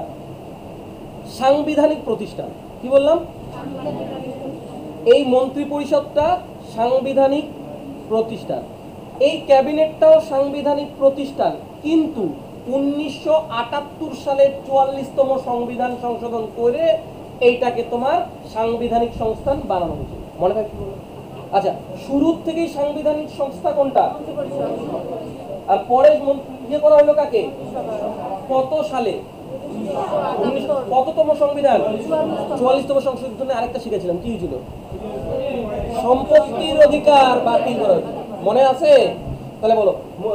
সাংবিধানিক প্রতিষ্ঠান। কি বললাম? এই মন্ত্রী পরিষদটা সাংবিধানিক প্রতিষ্ঠান। এই ক্যাবিনেটটাও সাংবিধানিক প্রতিষ্ঠান, কিন্তু 1978 সালের 44তম সংবিধান সংশোধন করে এইটাকে তোমার সাংবিধানিক সংস্থান বানানো হয়েছে। মনে থাকে? আচ্ছা, শুরুর থেকেই সাংবিধানিক সংস্থা কোনটা? আর পরে মন্ত্রী ইয়ে করা হলো কাকে? কত সালে? কততম সংবিধান? 44তম সংশোধনে আরেকটা শিখেছিলাম, কি ছিল? সম্পত্তির অধিকার বাতিল করা হয়েছে, মনে আছে? তাহলে বলো,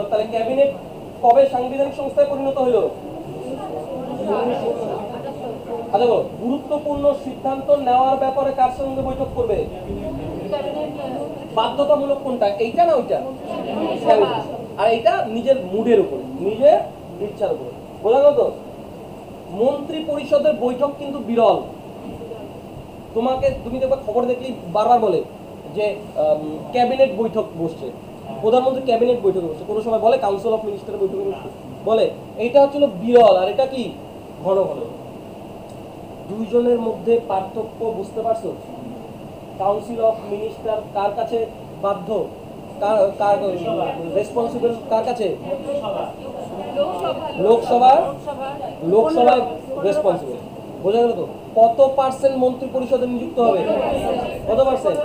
তাহলে ক্যাবিনেট কবে সাংবিধানিক সংস্থায় পরিণত হলো? আচ্ছা বলো, গুরুত্বপূর্ণ সিদ্ধান্ত নেওয়ার ব্যাপারে কার সঙ্গে বৈঠক করবে? বাধ্যতামূলক কোনটা, এইটা না ওইটা? আর এইটা নিজের মুডের উপরে, নিজের ইচ্ছার উপরে। বোঝা গেল তো? মন্ত্রী পরিষদের বৈঠক কিন্তু বিরল। তুমি দেখবে খবর দেখলেই বারবার বলে যে ক্যাবিনেট বৈঠক বসছে, প্রধানমন্ত্রী ক্যাবিনেট বৈঠকে বসছে, কোনো সময় বলে কাউন্সিল অফ মিনিস্টারের বৈঠকে বসছে, বলে। এইটা হচ্ছিল বিরল, আর এটা কি ঘন ঘন। দুইজনের মধ্যে পার্থক্য বুঝতে পারছো? কাউন্সিল অফ মিনিস্টার কার কাছে বাধ্য, কার রেসপন্সিবল, কার কাছে? লোকসভায় রেসপন্সিবল। বোঝা গেল তো? কত পার্সেন্ট মন্ত্রী পরিষদে নিযুক্ত হবে? কত পার্সেন্ট?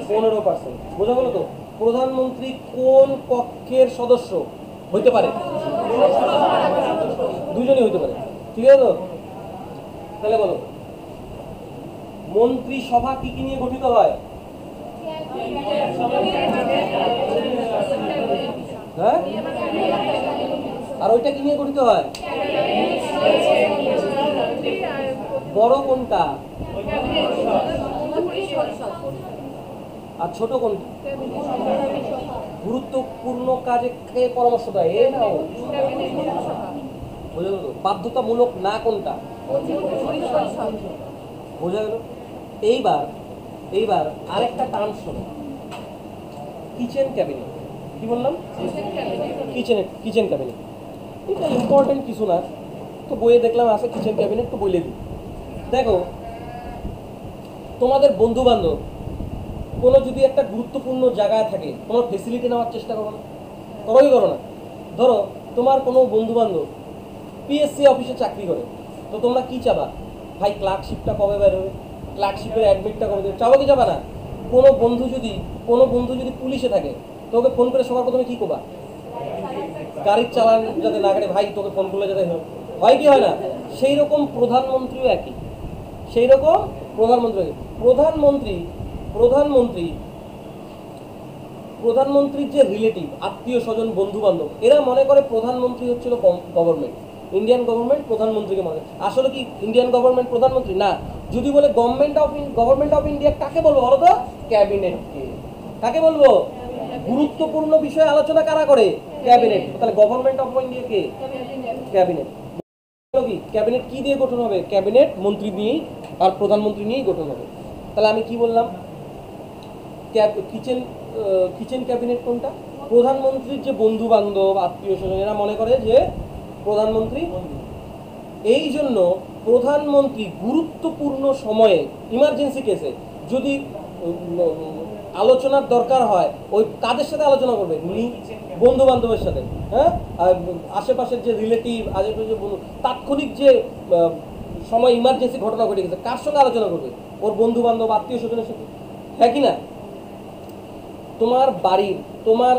15%। বোঝা গেল তো? প্রধানমন্ত্রী কোন পক্ষের সদস্য হইতে পারে? দুজনই হইতে পারে। ঠিক আছে তো? তাহলে বলো, মন্ত্রিসভা কি কি নিয়ে গঠিত হয়? হ্যাঁ, আর ওইটা কি নিয়ে গঠিত হয়? বড় কোনটা আর ছোট কোনটা? গুরুত্বপূর্ণ কাজে কে পরামর্শ দেয়, এ না ও? বোঝা গেল? বাধ্যতামূলক না কোনটা? বোঝা গেল? এইবার আরেকটা টার্ম শোনো, কিচেন ক্যাবিনেট। কি বললাম? Kitchen cabinet. এটা ইম্পর্টেন্ট কিছু না, তো বইয়ে দেখলাম আছে কিচেন ক্যাবিনেট, তো বলে দিই। দেখো, তোমাদের বন্ধু বান্ধব কোনো যদি একটা গুরুত্বপূর্ণ জায়গায় থাকে, তোমার ফেসিলিটি নেওয়ার চেষ্টা করো না? করো না? ধরো তোমার কোনো বন্ধু বান্ধব পিএসসি অফিসে চাকরি করে, তো তোমরা কি চাবা? ভাই ক্লার্কশিপটা কবে বের হবে, ক্লার্কশিপের অ্যাডমিটটা কবে দেবে, চাবো কি যাবা না? কোনো বন্ধু যদি পুলিশে থাকে, তোকে ফোন করে সবার প্রথমে কি করবা? গাড়ির চালান যাতে না কাটে, ভাই তোকে ফোন করলে যাতে হয়, কি হয় না? সেই রকম প্রধানমন্ত্রীও একই। প্রধানমন্ত্রীর যে রিলেটিভ, আত্মীয় স্বজন, বন্ধু বান্ধব, এরা মনে করে প্রধানমন্ত্রী হচ্ছিল গভর্নমেন্ট, ইন্ডিয়ান গভর্নমেন্ট প্রধানমন্ত্রীকে মনে। আসলে কি ইন্ডিয়ান গভর্নমেন্ট প্রধানমন্ত্রী না? যদি বলে গভর্নমেন্ট অফ ইন্ডিয়া কাকে বলবো বলো তো? ক্যাবিনেটকে। কাকে বলবো? গুরুত্বপূর্ণ বিষয়ে আলোচনা কারা করে? ক্যাবিনেট। তাহলে government of India K? Cabinet. কি ক্যাবিনেট কি দিয়ে গঠন হবে? ক্যাবিনেট মন্ত্রী নিয়েই আর প্রধানমন্ত্রী নিয়েই গঠন হবে। তাহলে আমি কি বললাম? কিচেন ক্যাবিনেট কোনটা? প্রধানমন্ত্রীর যে বন্ধু বান্ধব, আত্মীয় স্বজন, এরা মনে করে যে প্রধানমন্ত্রী। এই জন্য প্রধানমন্ত্রী গুরুত্বপূর্ণ সময়ে, ইমার্জেন্সি কেসে যদি আলোচনার দরকার হয়, ওই কাদের সাথে আলোচনা করবে? বন্ধু বান্ধবের সাথে। হ্যাঁ, আশেপাশের যে রিলেটিভ, আশেপাশের যে বন্ধু, তাৎক্ষণিক যে সময় ইমার্জেন্সি ঘটনা ঘটে গেছে, কার সঙ্গে আলোচনা করবে? ওর বন্ধু বান্ধব, আত্মীয় স্বজনের সাথে। হ্যাঁ কি না? তোমার বাড়ির, তোমার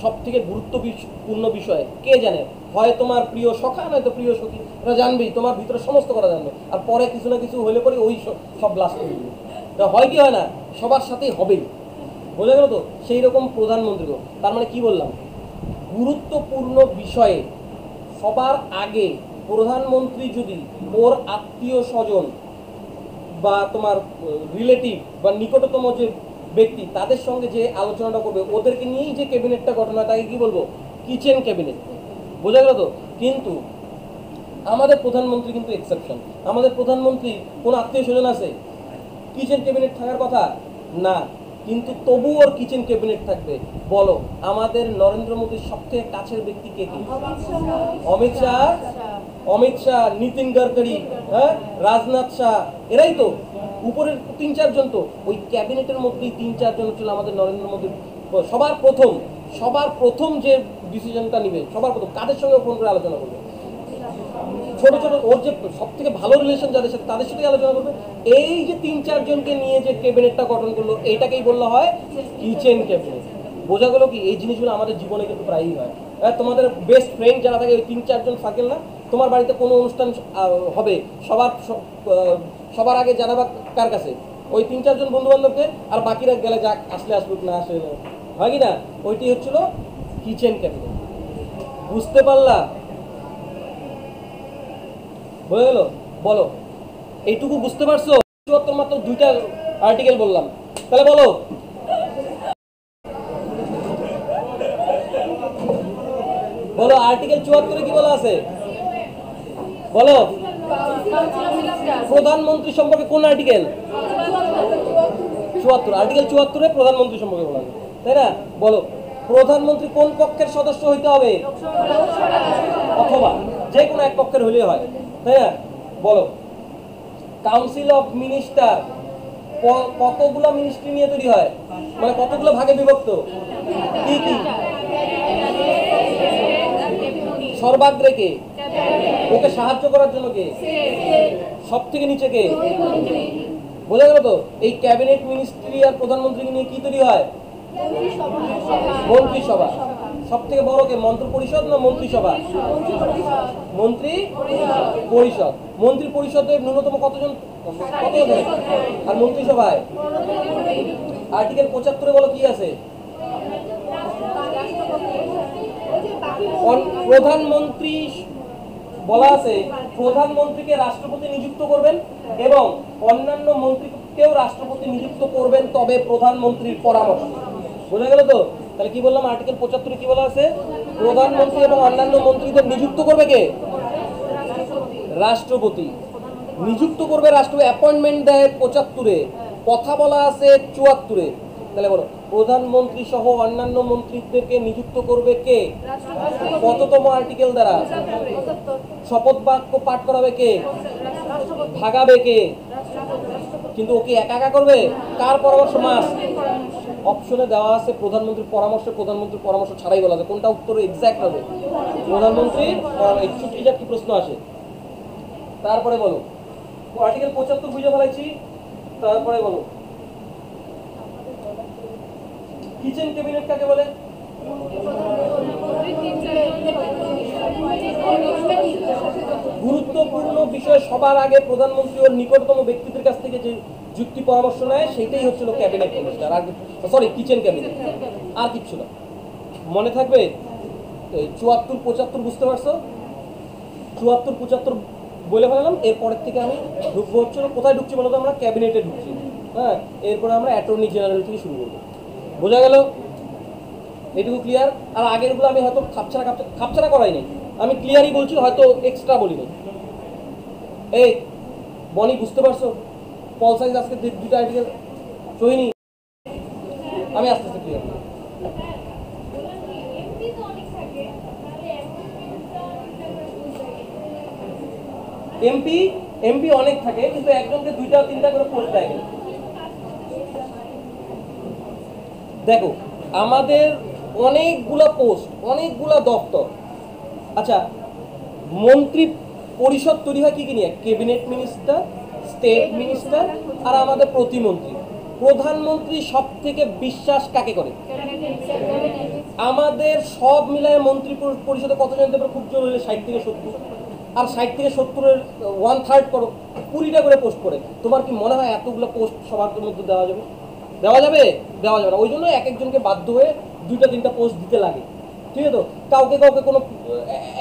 সব থেকে গুরুত্বপূর্ণ বিষয় কে জানে? হয় তোমার প্রিয় সখা, নয়তো প্রিয় সখী, ওরা জানবেই, তোমার ভিতরে সমস্ত করা জানবে। আর পরে কিছু না কিছু হলে পরে ওই সব ব্লাস্ট করে দিবে। হয় কি হয় না? সবার সাথেই হবেই। বোঝা গেল তো? সেই রকম প্রধানমন্ত্রীও। তার মানে কি বললাম? গুরুত্বপূর্ণ বিষয়ে সবার আগে প্রধানমন্ত্রী যদি ওর আত্মীয় স্বজন বা তোমার রিলেটিভ বা নিকটতম যে ব্যক্তি, তাদের সঙ্গে যে আলোচনাটা করবে, ওদেরকে নিয়েই যে ক্যাবিনেটটা গঠন হয়, তাকে কি বলবো? Kitchen cabinet. বোঝা গেল তো? কিন্তু আমাদের প্রধানমন্ত্রী কিন্তু এক্সেপশন। আমাদের প্রধানমন্ত্রী কোন আত্মীয় স্বজন আছে? কিচেন ক্যাবিনেট থাকার কথা না, কিন্তু তবু ওর কিচেন ক্যাবিনেট থাকবে। বলো, আমাদের নরেন্দ্র মোদীর সবথেকে কাছের ব্যক্তি কে? অমিত শাহ, নীতিন গডকরি, হ্যাঁ, রাজনাথ শাহ, এরাই তো উপরের 3-4 জন। তো ওই ক্যাবিনেটের মধ্যেই 3-4 জন ছিল আমাদের নরেন্দ্র মোদীর সবার প্রথম যে ডিসিশনটা নিবে, সবার প্রথম কাদের সঙ্গে ফোন করে আলোচনা করবে? ছোট ওর যে সব থেকে ভালো রিলেশন যাদের সাথে, তাদের সাথে আলোচনা করবে। এই যে 3-4 জনকে নিয়ে যে ক্যাবিনেটটা গঠন করলো, এইটাকেই বললো হয় কিচেন ক্যাবিনেট। বোঝা গেল কি এই জিনিসগুলো আমাদের জীবনে কিন্তু প্রায়ই হয়। তোমাদের বেস্ট ফ্রেন্ড যারা থাকে ওই 3-4 জন সার্কেল না, তোমার বাড়িতে কোনো অনুষ্ঠান হবে, সবার আগে জানাবা কার কাছে? ওই 3-4 জন বন্ধু বান্ধবকে, আর বাকিরা গেলে যাক, আসলে আসুক না আসলে হয় কি না? ওইটি হচ্ছিল কিচেন ক্যাবিনেট। বুঝতে পারলা? বোঝা গেল? বলো, এইটুকু বুঝতে পারছো? 74 মাত্র 2টা আর্টিকেল বললাম, তাহলে বলো বলো আর্টিকেল 74-এ কি বলা আছে? বলো প্রধানমন্ত্রী সম্পর্কে কোন আর্টিকেল? 74। আর্টিকেল 74-এ প্রধানমন্ত্রী সম্পর্কে বলা আছে, তাই না? বলো প্রধানমন্ত্রী কোন পক্ষের সদস্য হইতে হবে? অথবা যে কোনো এক পক্ষের হলেই হয়, তাই না? বলো কাউন্সিল অফ মিনিস্টার কতগুলো মিনিস্ট্রি নিয়ে তৈরি হয়, মানে কতগুলো ভাগে বিভক্ত? কি কি? সর্বাগ্রে কে? ওকে সাহায্য করার জন্য কে? সব থেকে নিচে কে? বোঝা গেল তো? এই ক্যাবিনেট মিনিস্ট্রি আর প্রধানমন্ত্রীকে নিয়ে কি তৈরি হয়? মন্ত্রিসভা। সব থেকে বড় কে? মন্ত্রী পরিষদ না মন্ত্রিসভা? মন্ত্রী পরিষদ। মন্ত্রী পরিষদের ন্যূনতম কতজন? আর মন্ত্রিসভায়? আর্টিকেল 75-এ বলো কি আছে? প্রধানমন্ত্রী বলা আছে প্রধানমন্ত্রীকে রাষ্ট্রপতি নিযুক্ত করবেন এবং অন্যান্য মন্ত্রীকেও রাষ্ট্রপতি নিযুক্ত করবেন, তবে প্রধানমন্ত্রীর পরামর্শ। বোঝা গেল তো? তাহলে কি বললাম? আর্টিকেল 75-এ কি বলা আছে? প্রধানমন্ত্রী এবং অন্যান্য মন্ত্রীদের নিযুক্ত করবে কে? রাষ্ট্রপতি। নিযুক্ত করবে রাষ্ট্রপতি, অ্যাপয়েন্টমেন্ট দেয় 75-এ, কথা বলা আছে 74-এ। তাহলে বলো প্রধানমন্ত্রী সহ অন্যান্য মন্ত্রীদেরকে নিযুক্ত করবে কে? কততম আর্টিকেল দ্বারা? শপথ বাক্য পাঠ করাবে কে? ভাগাবে কে? কিন্তু ওকে একা একা করবে? কার পরামর্শ? মাস অপশনে দেওয়া আছে প্রধানমন্ত্রীর পরামর্শ, প্রধানমন্ত্রীর পরামর্শ ছাড়াই বলা আছে। কোনটা উত্তর এক্সাক্ট হবে? প্রধানমন্ত্রীর পরামর্শ। 61 কি প্রশ্ন আসে? তারপরে বলো আর্টিকেল 75 বুঝে ফেলাইছি, তারপরে বলো কিচেন ক্যাবিনেট কাকে বলে? গুরুত্বপূর্ণ বিষয় সবার আগে প্রধানমন্ত্রী ওর নিকটতম ব্যক্তিদের কাছ থেকে যে যুক্তি পরামর্শ নেয় সেটাই হচ্ছিল ক্যাবিনেট মিনিস্টার। আর সরি কিচেন ক্যাবিনেট, আর কিচ্ছু না। মনে থাকবে? 74-75 বুঝতে পারছো? 74-75 বলে ফেলাম। এরপরের থেকে আমি ঢুকবো হচ্ছিল কোথায় ঢুকছি বলো তো? আমরা ক্যাবিনেটে ঢুকছি। হ্যাঁ, এরপরে আমরা অ্যাটর্নি জেনারেল থেকে শুরু করবো। বোঝা গেল? এটুকু ক্লিয়ার? আর আগেরগুলো আমি হয়তো খাপছাড়া করাই নাই, আমি ক্লিয়ারই বলছি, হয়তো এক্সট্রা বলি নাই। এই বনি বুঝতে পারছো? পল সাইজ আজকে 2টা আর্টিকেল চইনি, আমি আস্তে আস্তে ক্লিয়ার। এমপি অনেক থাকে, কিন্তু একজনকে 2টা-3টা করে পোস্ট দেয়। দেখো আমাদের অনেকগুলা পোস্ট, অনেকগুলা দপ্তর। আচ্ছা, মন্ত্রী পরিষদ তৈরি হয় কি কি নিয়ে? ক্যাবিনেট মিনিস্টার, স্টেট মিনিস্টার আর আমাদের প্রতিমন্ত্রী। প্রধানমন্ত্রী সব থেকে বিশ্বাস কাকে করে? আমাদের সব মিলায় মন্ত্রী পরিষদে কতজন দেবে? খুব জোর হলে 60 থেকে 70। আর 60 থেকে 70-এর 1/3 করো, 20টা করে পোস্ট করে। তোমার কি মনে হয় এতগুলো পোস্ট সবার মধ্যে দেওয়া যাবে? দেওয়া যাবে? দেওয়া যাবে না। ওই জন্য এক একজনকে বাধ্য হয়ে 2টা-3টা পোস্ট দিতে লাগে, ঠিক আছে? তো কাউকে কোনো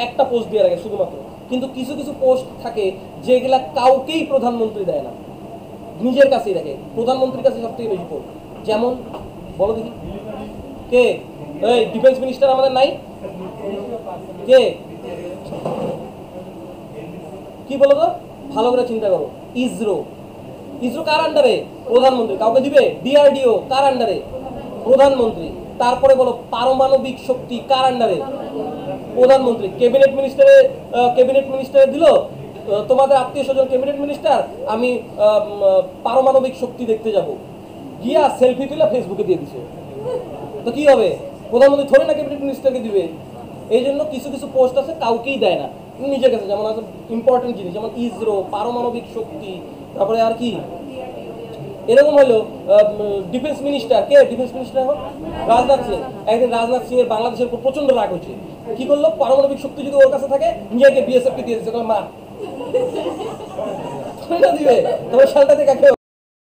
একটা পোস্ট দিয়ে রাখে শুধুমাত্র। কিন্তু কিছু কিছু পোস্ট থাকে যেগুলা কাউকেই প্রধানমন্ত্রী দেয় না, নিজের কাছেই রাখে। প্রধানমন্ত্রীর কাছে সব থেকে বেশি পোস্ট। যেমন বলো দেখি কে? এই ডিফেন্স মিনিস্টার আমাদের নাই? কে? কি বলো তো? ভালো করে চিন্তা করো। ইসরো কার আন্ডারে? প্রধানমন্ত্রী। কাউকে দিবে? ডিআরডিও কার আন্ডারে? প্রধানমন্ত্রী। তারপরে বলো পারমাণবিক শক্তি কার আন্ডারে? প্রধানমন্ত্রী। ক্যাবিনেট মিনিস্টারে দিল তোমাদের আত্মীয় স্বজন ক্যাবিনেট মিনিস্টার, আমি পারমাণবিক শক্তি দেখতে যাব, গিয়া সেলফি তুলে ফেসবুকে দিয়ে দিছে, তো কি হবে? প্রধানমন্ত্রী থোড়ে না ক্যাবিনেট মিনিস্টারকে দিবে। এই জন্য কিছু কিছু পোস্ট আছে কাউকেই দেয় না, নিজের কাছে। যেমন আছে ইম্পর্টেন্ট জিনিস, যেমন ইসরো, পারমাণবিক শক্তি, তারপরে আর কি এরকম হলো ডিফেন্স মিনিস্টার, কে ডিফেন্স মিনিস্টার এখন? রাজনাথ সিং। একদিন রাজনাথ সিং এর বাংলাদেশের উপর প্রচন্ড রাগ হচ্ছে, কি করলো, পারমাণবিক শক্তি যদি ওর কাছে থাকে নিজেকে বিএসএফ কে দিয়ে দিচ্ছে, মা দিবে তোমার সালটাতে কাকে